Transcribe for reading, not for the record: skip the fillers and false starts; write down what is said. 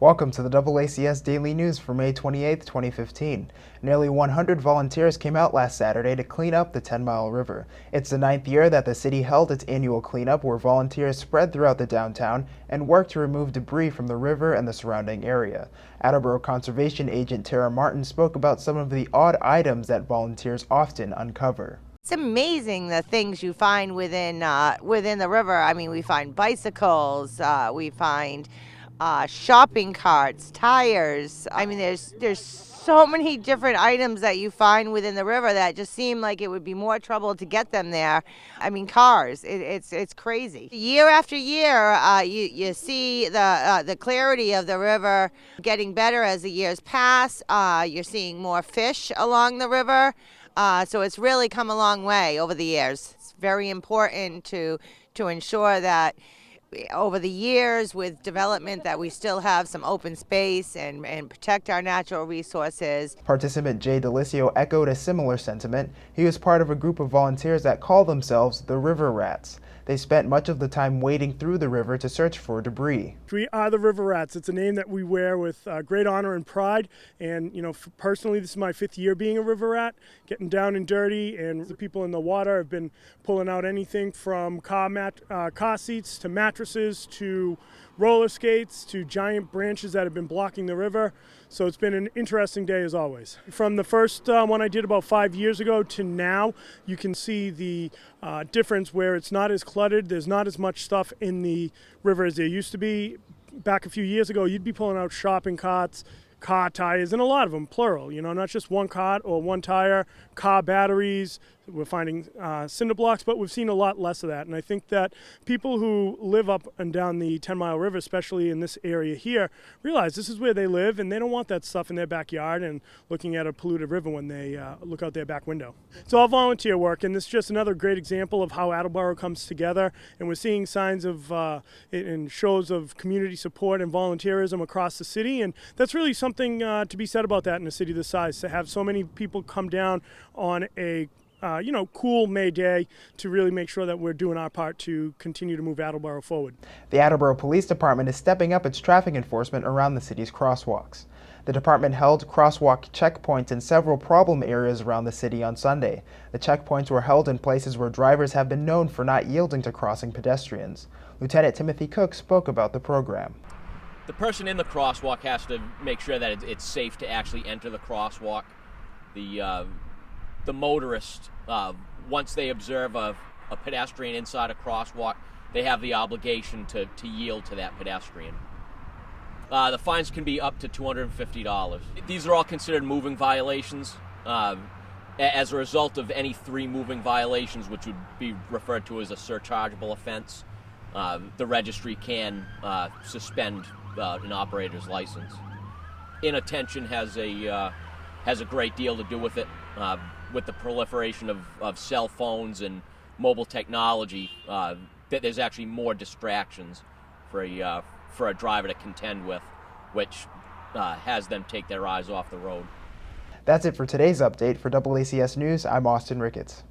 Welcome to the DoubleACS Daily News for May 28, 2015. Nearly 100 volunteers came out last Saturday to clean up the 10-mile river. It's the 9th year that the city held its annual cleanup, where volunteers spread throughout the downtown and worked to remove debris from the river and the surrounding area. Attleboro Conservation Agent Tara Martin spoke about some of the odd items that volunteers often uncover. It's amazing the things you find within the river. I mean, we find bicycles, we find shopping carts, tires. I mean, there's so many different items that you find within the river that just seem like it would be more trouble to get them there. I mean, cars. It's crazy. Year after year, you see the clarity of the river getting better as the years pass. You're seeing more fish along the river. So it's really come a long way over the years. It's very important to ensure that over the years with development that we still have some open space and protect our natural resources. Participant Jay Delisio echoed a similar sentiment. He was part of a group of volunteers that call themselves the River Rats. They spent much of the time wading through the river to search for debris. We are the River Rats. It's a name that we wear with great honor and pride. And, personally, this is my 5th year being a River Rat, getting down and dirty. And the people in the water have been pulling out anything from car seats to mattresses to roller skates to giant branches that have been blocking the river. So it's been an interesting day as always. From the first one I did about 5 years ago to now, you can see the difference where it's not as cluttered. There's not as much stuff in the river as there used to be. Back a few years ago, you'd be pulling out shopping carts, car tires, and a lot of them, plural, not just one cart or one tire, car batteries. We're finding cinder blocks, but we've seen a lot less of that. And I think that people who live up and down the 10-mile river, especially in this area here, realize this is where they live, and they don't want that stuff in their backyard and looking at a polluted river when they look out their back window. It's all volunteer work, and this is just another great example of how Attleboro comes together. And we're seeing signs of and shows of community support and volunteerism across the city, and that's really something to be said about that in a city this size, to have so many people come down on a cool May day to really make sure that we're doing our part to continue to move Attleboro forward. The Attleboro Police Department is stepping up its traffic enforcement around the city's crosswalks. The department held crosswalk checkpoints in several problem areas around the city on Sunday. The checkpoints were held in places where drivers have been known for not yielding to crossing pedestrians. Lieutenant Timothy Cook spoke about the program. The person in the crosswalk has to make sure that it's safe to actually enter the crosswalk. The motorist, once they observe a pedestrian inside a crosswalk, they have the obligation to yield to that pedestrian. The fines can be up to $250. These are all considered moving violations. As a result of any 3 moving violations, which would be referred to as a surchargeable offense, the registry can suspend an operator's license. Inattention has a great deal to do with it. With the proliferation of cell phones and mobile technology, that there's actually more distractions for a driver to contend with, which has them take their eyes off the road. That's it for today's update. For DoubleACS News, I'm Austin Ricketts.